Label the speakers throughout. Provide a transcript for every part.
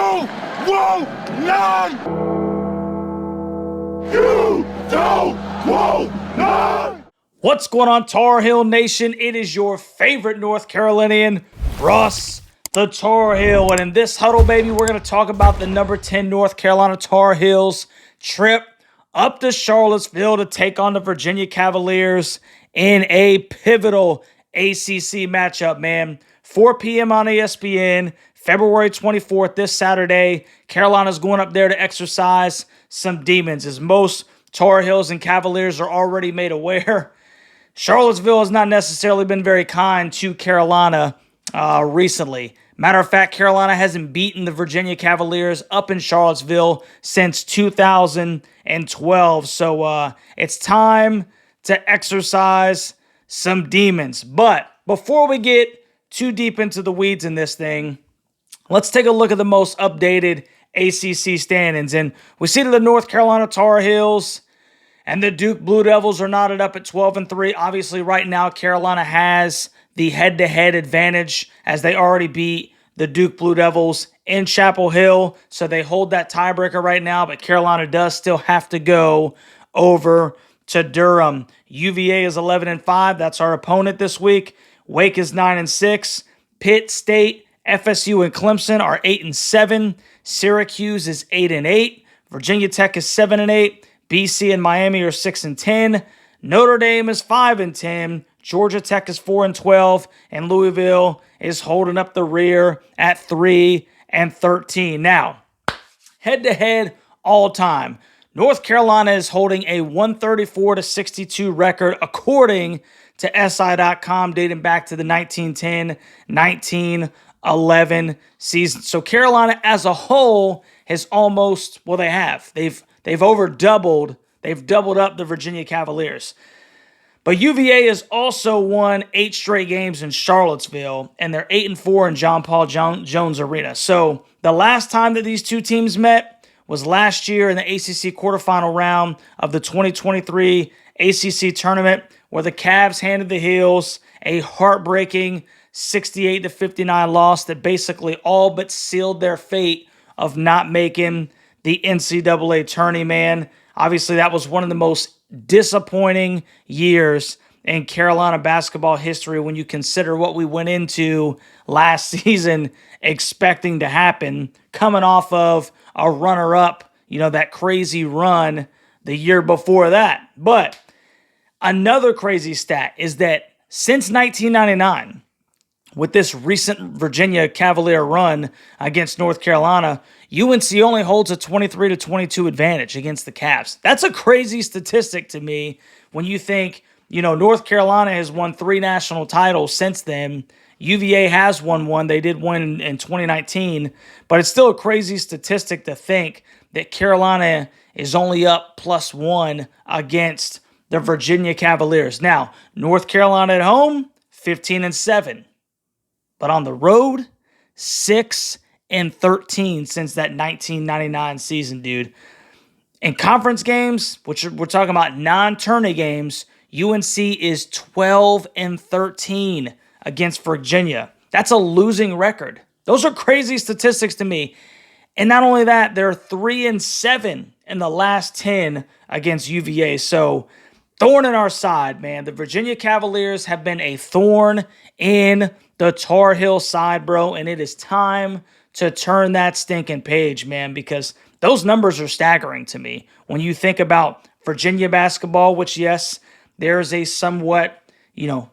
Speaker 1: won't none! You don't want none!
Speaker 2: What's going on, Tar Heel Nation? It is your favorite North Carolinian, Russ the Tar Heel. And in this huddle, baby, we're going to talk about the number 10 North Carolina Tar Heels trip up to Charlottesville to take on the Virginia Cavaliers in a pivotal ACC matchup, man. 4 p.m. on ESPN, February 24th, this Saturday. Carolina's going up there to exercise some demons. As most Tar Heels and Cavaliers are already made aware, Charlottesville has not necessarily been very kind to Carolina recently. Matter of fact, Carolina hasn't beaten the Virginia Cavaliers up in Charlottesville since 2012. So it's time to exercise some demons. But before we get too deep into the weeds in this thing, let's take a look at the most updated ACC standings. And we see that the North Carolina Tar Heels and the Duke Blue Devils are knotted up at 12-3. Obviously, right now, Carolina has the head-to-head advantage as they already beat the Duke Blue Devils in Chapel Hill. So they hold that tiebreaker right now, but Carolina does still have to go over to Durham. UVA is 11-5. That's our opponent this week. Wake is 9-6. Pitt, State, FSU, and Clemson are 8-7. Syracuse is 8-8. Virginia Tech is 7-8. BC and Miami are 6-10. Notre Dame is 5-10. Georgia Tech is 4-12. And Louisville is holding up the rear at 3-13. Now, head-to-head all time, North Carolina is holding a 134-62 record according to SI.com dating back to the 1910-1911 season. So Carolina as a whole has almost, well, they have. They've doubled up the Virginia Cavaliers. But UVA has also won 8 straight games in Charlottesville, and they're 8-4 in John Paul Jones Arena. So the last time that these two teams met was last year in the ACC quarterfinal round of the 2023 ACC tournament, where the Cavs handed the Heels a heartbreaking 68-59 loss that basically all but sealed their fate of not making the NCAA tourney, man. Obviously, that was one of the most disappointing years in Carolina basketball history when you consider what we went into last season expecting to happen, coming off of a runner-up, that crazy run the year before that. But another crazy stat is that since 1999, with this recent Virginia Cavalier run against North Carolina, UNC only holds a 23-22 advantage against the Cavs. That's a crazy statistic to me when you think, North Carolina has won 3 national titles since then. UVA has won one. They did win in 2019, but it's still a crazy statistic to think that Carolina is only up +1 against the Virginia Cavaliers. Now, North Carolina at home, 15-7. But on the road, 6-13 since that 1999 season, dude. In conference games, which we're talking about non-tourney games, UNC is 12-13 against Virginia. That's a losing record. Those are crazy statistics to me. And not only that, they're 3-7 in the last 10 against UVA. So, thorn in our side, man. The Virginia Cavaliers have been a thorn in the Tar Heel side, bro, and it is time to turn that stinking page, man, because those numbers are staggering to me. When you think about Virginia basketball, which, yes, there's a somewhat,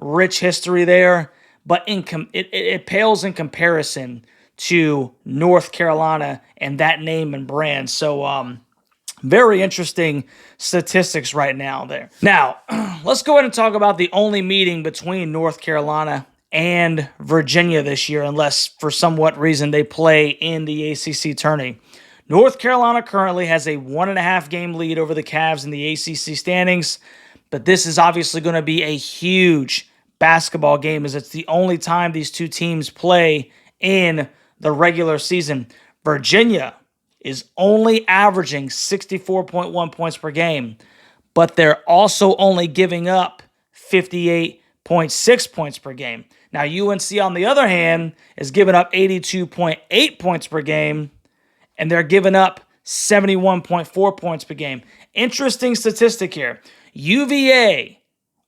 Speaker 2: rich history there, but it pales in comparison to North Carolina and that name and brand. So, very interesting statistics right now there. Now, let's go ahead and talk about the only meeting between North Carolina and Virginia this year, unless for somewhat reason they play in the ACC tourney. North Carolina currently has a 1.5 game lead over the Cavs in the ACC standings, but this is obviously going to be a huge basketball game as it's the only time these two teams play in the regular season. Virginia is only averaging 64.1 points per game, but they're also only giving up 58.6 points per game. Now, UNC, on the other hand, is giving up 82.8 points per game, and they're giving up 71.4 points per game. Interesting statistic here. UVA,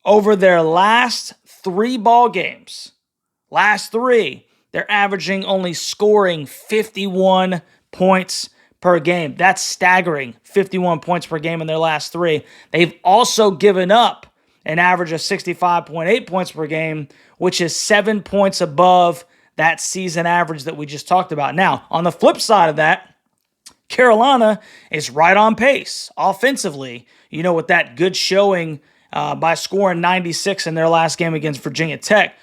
Speaker 2: over their last 3 ball games, they're averaging only scoring 51 points per game. That's staggering, 51 points per game in their last 3. They've also given up an average of 65.8 points per game, which is 7 points above that season average that we just talked about. Now, on the flip side of that, Carolina is right on pace offensively, with that good showing by scoring 96 in their last game against Virginia Tech.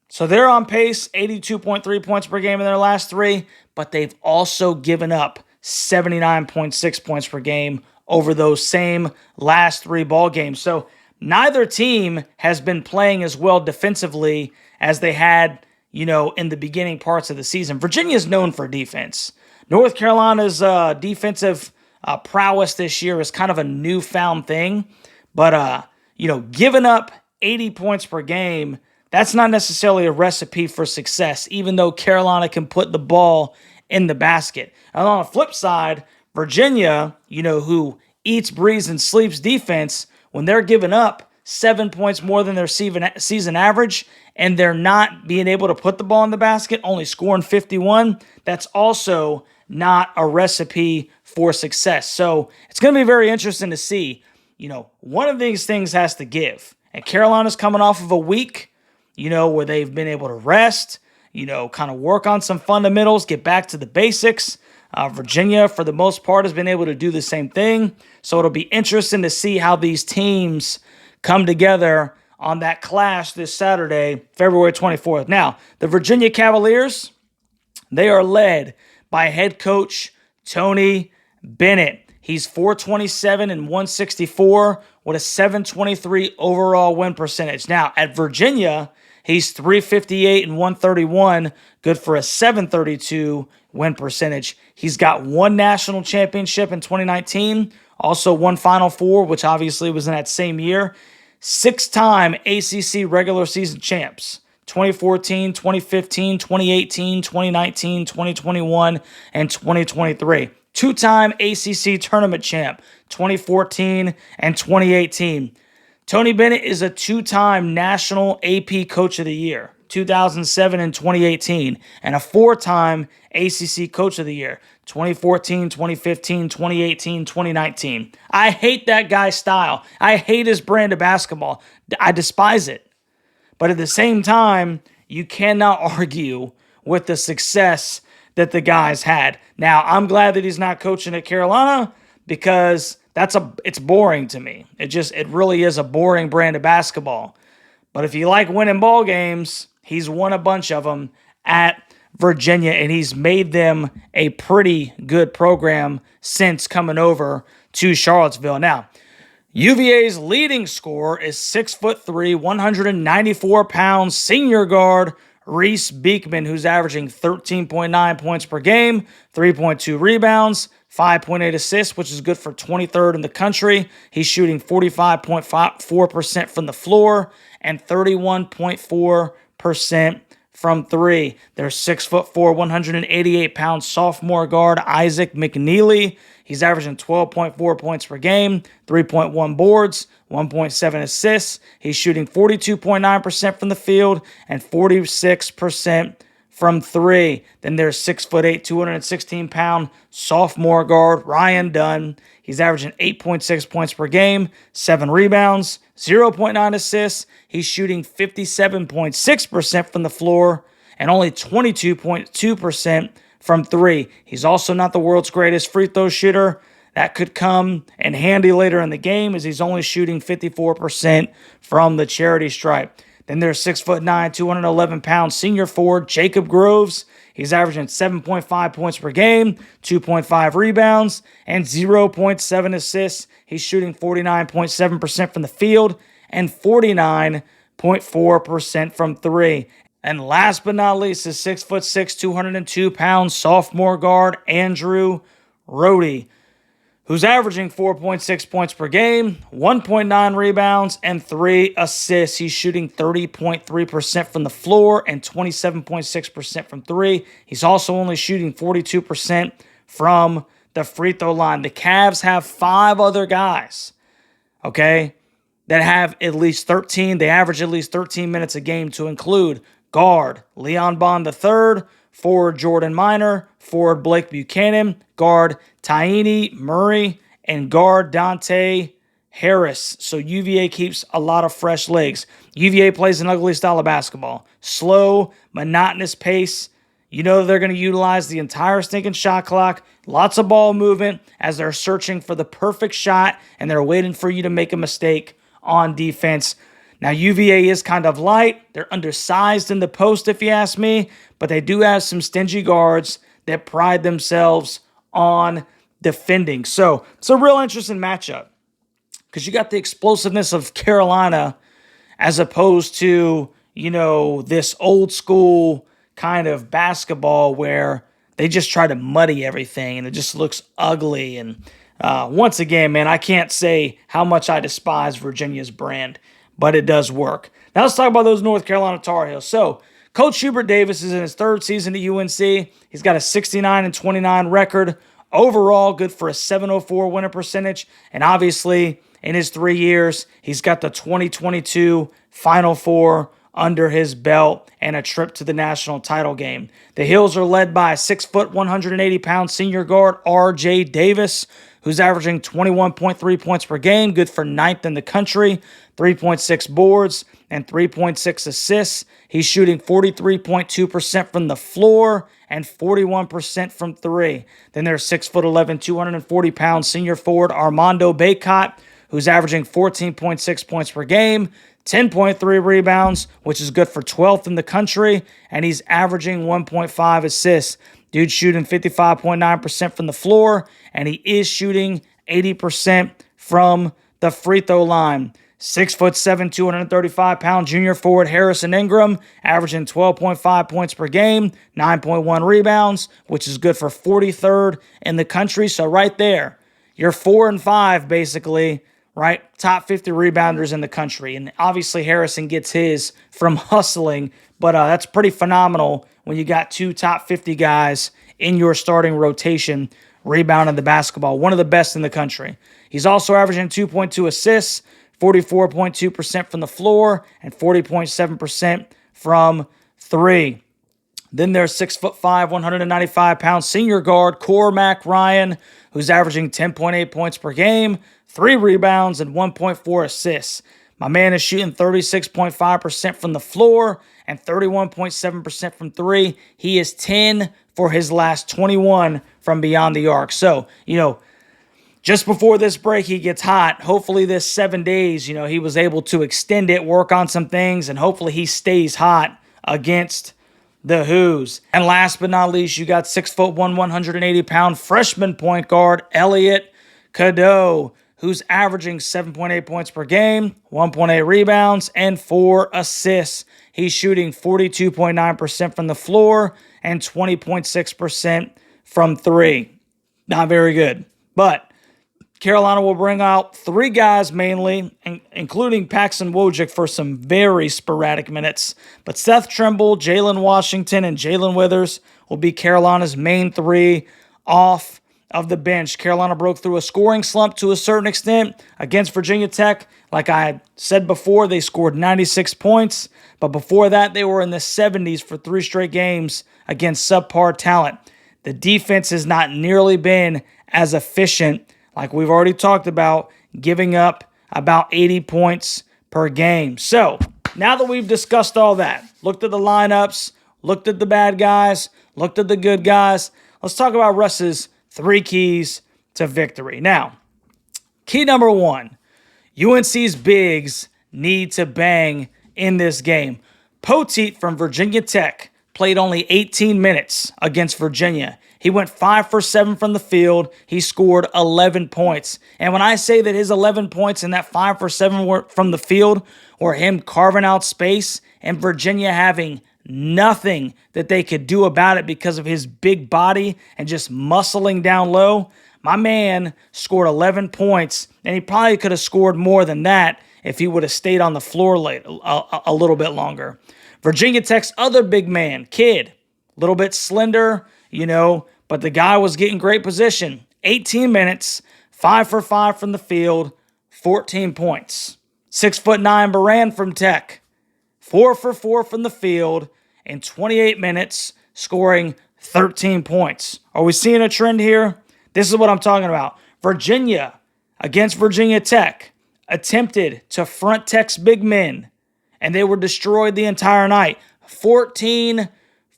Speaker 2: So they're on pace, 82.3 points per game in their last 3, but they've also given up 79.6 points per game over those same last 3 ball games. So neither team has been playing as well defensively as they had, in the beginning parts of the season. Virginia is known for defense. North Carolina's defensive prowess this year is kind of a newfound thing, but giving up 80 points per game, that's not necessarily a recipe for success, even though Carolina can put the ball in the basket. And on the flip side, Virginia, who eats, breathes, and sleeps defense, when they're giving up 7 points more than their season average, and they're not being able to put the ball in the basket, only scoring 51, that's also not a recipe for success. So it's going to be very interesting to see. One of these things has to give. And Carolina's coming off of a week, where they've been able to rest, kind of work on some fundamentals, get back to the basics. Virginia, for the most part, has been able to do the same thing. So it'll be interesting to see how these teams come together on that clash this Saturday, February 24th. Now, the Virginia Cavaliers, they are led by head coach Tony Bennett. He's 427 and 164 with a 723 overall win percentage. Now, at Virginia, he's 358 and 131, good for a 732 win percentage. He's got 1 national championship in 2019, also 1 Final Four, which obviously was in that same year. 6-time ACC regular season champs, 2014, 2015, 2018, 2019, 2021, and 2023. 2-time ACC tournament champ, 2014 and 2018. Tony Bennett is a 2-time National AP Coach of the Year, 2007 and 2018, and a 4-time ACC Coach of the Year, 2014, 2015, 2018, 2019. I hate that guy's style. I hate his brand of basketball. I despise it. But at the same time, you cannot argue with the success that the guy's had. Now, I'm glad that he's not coaching at Carolina because it's boring to me. It really is a boring brand of basketball. But if you like winning ball games, he's won a bunch of them at Virginia, and he's made them a pretty good program since coming over to Charlottesville. Now, UVA's leading scorer is 6'3", 194-pound senior guard Reese Beekman, who's averaging 13.9 points per game, 3.2 rebounds, 5.8 assists, which is good for 23rd in the country. He's shooting 45.4% from the floor and 31.4% from 3. There's 6'4", 188-pound sophomore guard Isaac McNeely. He's averaging 12.4 points per game, 3.1 boards, 1.7 assists. He's shooting 42.9% from the field and 46% from 3. Then there's 6'8", 216-pound sophomore guard Ryan Dunn. He's averaging 8.6 points per game, 7 rebounds, 0.9 assists. He's shooting 57.6% from the floor and only 22.2% from 3. He's also not the world's greatest free throw shooter. That could come in handy later in the game as he's only shooting 54% from the charity stripe. Then there's 6'9", 211-pound senior forward Jacob Groves. He's averaging 7.5 points per game, 2.5 rebounds, and 0.7 assists. He's shooting 49.7% from the field and 49.4% from 3. And last but not least is 6'6", 202-pound sophomore guard Andrew Rohde, who's averaging 4.6 points per game, 1.9 rebounds, and 3 assists. He's shooting 30.3% from the floor and 27.6% from 3. He's also only shooting 42% from the free throw line. The Cavs have 5 other guys, okay, that have at least 13. They average at least 13 minutes a game, to include guard Leon Bond III, forward Jordan Minor, forward Blake Buchanan, guard Taini Murray, and guard Dante Harris. So UVA keeps a lot of fresh legs. UVA plays an ugly style of basketball. Slow, monotonous pace. You know they're going to utilize the entire stinking shot clock. Lots of ball movement as they're searching for the perfect shot, and they're waiting for you to make a mistake on defense. Now, UVA is kind of light. They're undersized in the post, if you ask me, but they do have some stingy guards that pride themselves on defending. So it's a real interesting matchup because you got the explosiveness of Carolina as opposed to, this old school kind of basketball where they just try to muddy everything and it just looks ugly. And once again, man, I can't say how much I despise Virginia's brand, but it does work. Now let's talk about those North Carolina Tar Heels. So Coach Hubert Davis is in his 3rd season at UNC. He's got a 69-29 record. Overall, good for a 704 winning percentage. And obviously, in his 3 years, he's got the 2022 Final Four under his belt and a trip to the national title game. The Heels are led by 6 foot, 180-pound senior guard R.J. Davis, who's averaging 21.3 points per game, good for 9th in the country, 3.6 boards, and 3.6 assists. He's shooting 43.2% from the floor and 41% from 3. Then there's 6'11", 240-pound senior forward Armando Bacot, who's averaging 14.6 points per game, 10.3 rebounds, which is good for 12th in the country, and he's averaging 1.5 assists. Dude's shooting 55.9% from the floor, and he is shooting 80% from the free throw line. 6'7", 235-pound junior forward Harrison Ingram, averaging 12.5 points per game, 9.1 rebounds, which is good for 43rd in the country. So right there, you're 4 and 5 basically, right? Top 50 rebounders in the country. And obviously Harrison gets his from hustling, but that's pretty phenomenal when you got 2 top 50 guys in your starting rotation rebounding the basketball. One of the best in the country. He's also averaging 2.2 assists, 44.2% from the floor, and 40.7% from 3. Then there's 6'5", 195-pound senior guard Cormac Ryan, who's averaging 10.8 points per game, 3 rebounds, and 1.4 assists. My man is shooting 36.5% from the floor and 31.7% from 3. He is 10 for his last 21 from beyond the arc. So, just before this break, he gets hot. Hopefully this 7 days, he was able to extend it, work on some things, and hopefully he stays hot against the Hoos. And last but not least, you got 6'1", 180-pound freshman point guard Elliot Cadeau, who's averaging 7.8 points per game, 1.8 rebounds, and 4 assists. He's shooting 42.9% from the floor and 20.6% from 3. Not very good. But Carolina will bring out 3 guys mainly, including Paxton Wojcik for some very sporadic minutes. But Seth Trimble, Jalen Washington, and Jalen Withers will be Carolina's main 3 off of the bench. Carolina broke through a scoring slump to a certain extent against Virginia Tech. Like I said before, they scored 96 points. But before that, they were in the 70s for 3 straight games against subpar talent. The defense has not nearly been as efficient, like we've already talked about, giving up about 80 points per game. So, now that we've discussed all that, looked at the lineups, looked at the bad guys, looked at the good guys, let's talk about Russ's 3 keys to victory. Now, key number 1, UNC's bigs need to bang in this game. Poteet from Virginia Tech played only 18 minutes against Virginia. He went 5 for 7 from the field. He scored 11 points. And when I say that his 11 points and that 5 for 7 were from the field or him carving out space and Virginia having nothing that they could do about it because of his big body and just muscling down low, my man scored 11 points, and he probably could have scored more than that if he would have stayed on the floor a little bit longer. Virginia Tech's other big man, Kidd, a little bit slender, but the guy was getting great position. 18 minutes, 5 for 5 from the field, 14 points. 6'9" Baran from Tech, 4 for 4 from the field in 28 minutes, scoring 13 points. Are we seeing a trend here? This is what I'm talking about. Virginia against Virginia Tech attempted to front Tech's big men, and they were destroyed the entire night. 14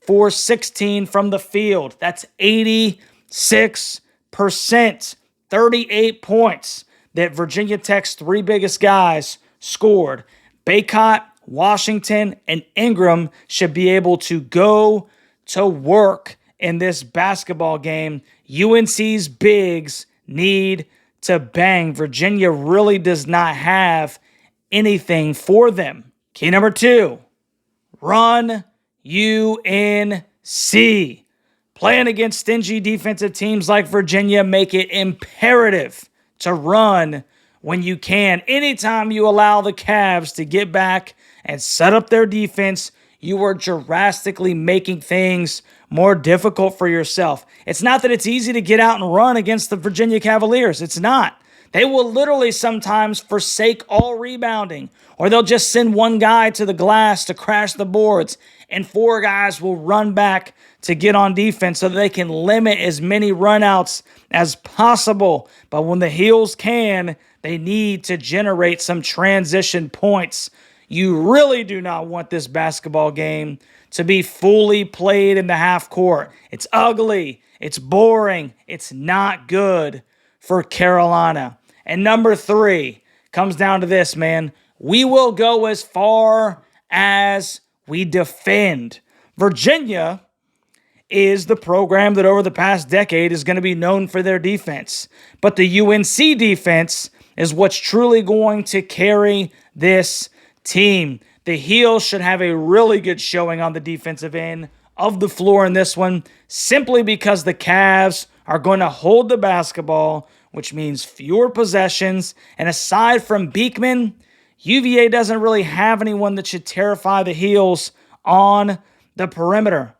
Speaker 2: for 16 from the field. That's 86%. 38 points that Virginia Tech's three biggest guys scored. Baycott, Washington, and Ingram should be able to go to work in this basketball game. UNC's bigs need to bang. Virginia really does not have anything for them. Key number 2, run UNC. Playing against stingy defensive teams like Virginia make it imperative to run when you can. Anytime you allow the Cavs to get back and set up their defense, you are drastically making things more difficult for yourself. It's not that it's easy to get out and run against the Virginia Cavaliers. It's not. They will literally sometimes forsake all rebounding, or they'll just send one guy to the glass to crash the boards, and 4 guys will run back to get on defense so that they can limit as many runouts as possible. But when the Heels can, they need to generate some transition points. You really do not want this basketball game to be fully played in the half court. It's ugly. It's boring. It's not good for Carolina. And number 3 comes down to this, man. We will go as far as we defend. Virginia is the program that over the past decade is going to be known for their defense. But the UNC defense is what's truly going to carry this team. The Heels should have a really good showing on the defensive end of the floor in this one, simply because the Cavs are going to hold the basketball, which means fewer possessions. And aside from Beekman, UVA doesn't really have anyone that should terrify the Heels on the perimeter.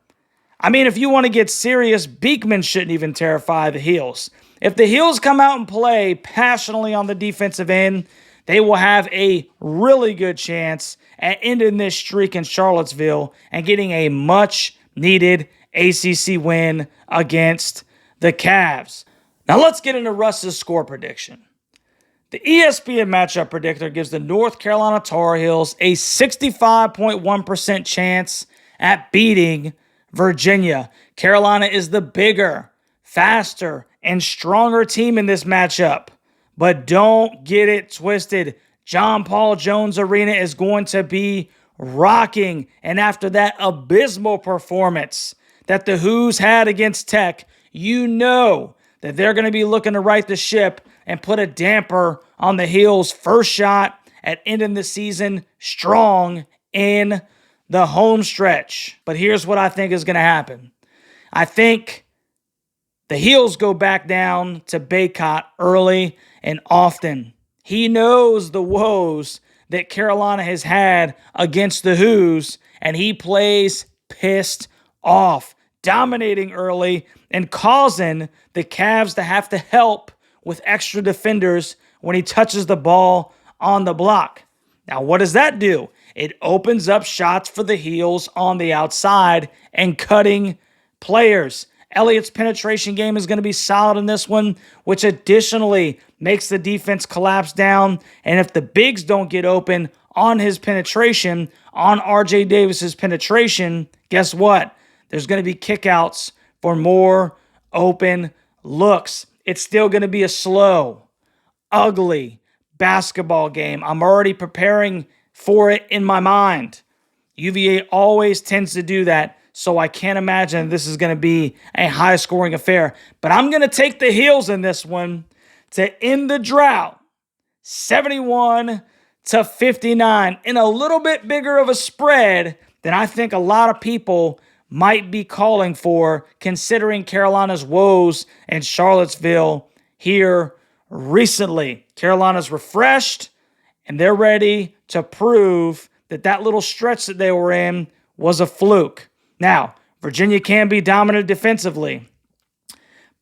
Speaker 2: I mean, if you want to get serious, Beekman shouldn't even terrify the Heels. If the Heels come out and play passionately on the defensive end, they will have a really good chance at ending this streak in Charlottesville and getting a much-needed ACC win against the Cavs. Now let's get into Russ's score prediction. The ESPN matchup predictor gives the North Carolina Tar Heels a 65.1% chance at beating Virginia. Carolina is the bigger, faster, and stronger team in this matchup. But don't get it twisted. John Paul Jones Arena is going to be rocking. And after that abysmal performance that the Hoos had against Tech, you know that they're going to be looking to right the ship and put a damper on the Heels' first shot at ending the season strong in the home stretch. But here's what I think is going to happen. I think the Heels go back down to Baycott early and often. He knows the woes that Carolina has had against the Hoos, and he plays pissed off, dominating early and causing the Cavs to have to help with extra defenders when he touches the ball on the block. Now, what does that do? It opens up shots for the Heels on the outside and cutting players. Elliott's penetration game is going to be solid in this one, which additionally makes the defense collapse down. And if the bigs don't get open on his penetration, on RJ Davis's penetration, guess what? There's going to be kickouts for more open looks. It's still going to be a slow, ugly basketball game. I'm already preparing for it in my mind. UVA always tends to do that, so I can't imagine this is going to be a high-scoring affair. But I'm going to take the Heels in this one to end the drought, 71-59, in a little bit bigger of a spread than I think a lot of people might be calling for, considering Carolina's woes in Charlottesville here recently. Carolina's refreshed, and they're ready to prove that that little stretch that they were in was a fluke. Now, Virginia can be dominant defensively,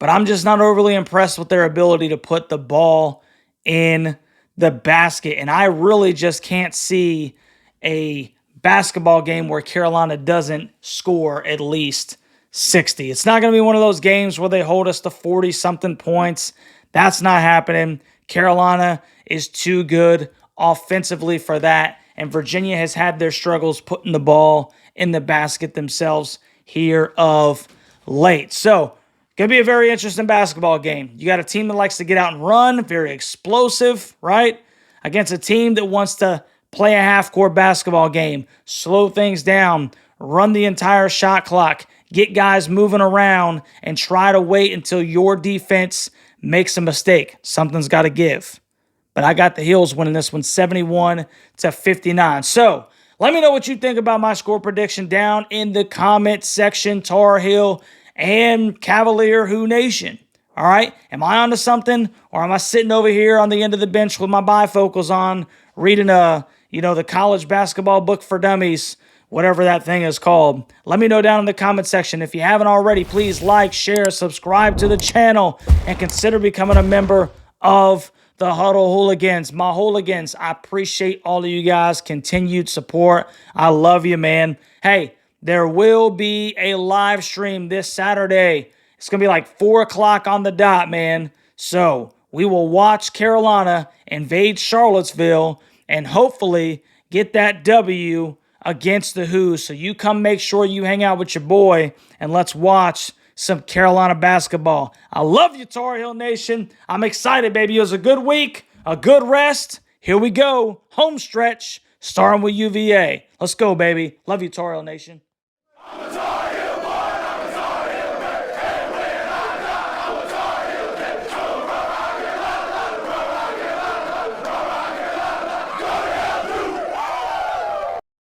Speaker 2: but I'm just not overly impressed with their ability to put the ball in the basket. And I really just can't see a basketball game where Carolina doesn't score at least 60. It's not going to be one of those games where they hold us to 40-something points. That's not happening. Carolina is too good offensively for that, and Virginia has had their struggles putting the ball in the basket themselves here of late. So, going to be a very interesting basketball game. You got a team that likes to get out and run, very explosive, right? Against a team that wants to play a half-court basketball game, slow things down, run the entire shot clock, get guys moving around, and try to wait until your defense makes a mistake. Something's got to give. But I got the Heels winning this one 71-59. So, let me know what you think about my score prediction down in the comment section, Tar Heel and Cavalier Who Nation. All right? Am I onto something, or am I sitting over here on the end of the bench with my bifocals on, reading the college basketball book for dummies, whatever that thing is called? Let me know down in the comment section. If you haven't already, please like, share, subscribe to the channel, and consider becoming a member of the Huddle Hooligans. My hooligans, I appreciate all of you guys' continued support. I love you, man. Hey, there will be a live stream this Saturday. It's going to be like 4 o'clock on the dot, man. So we will watch Carolina invade Charlottesville and hopefully get that W against the Who's. So you come make sure you hang out with your boy and let's watch some Carolina basketball. I love you, Tar Heel Nation. I'm excited, baby. It was a good week, a good rest. Here we go. Home stretch, starting with UVA. Let's go, baby. Love you, Tar Heel Nation.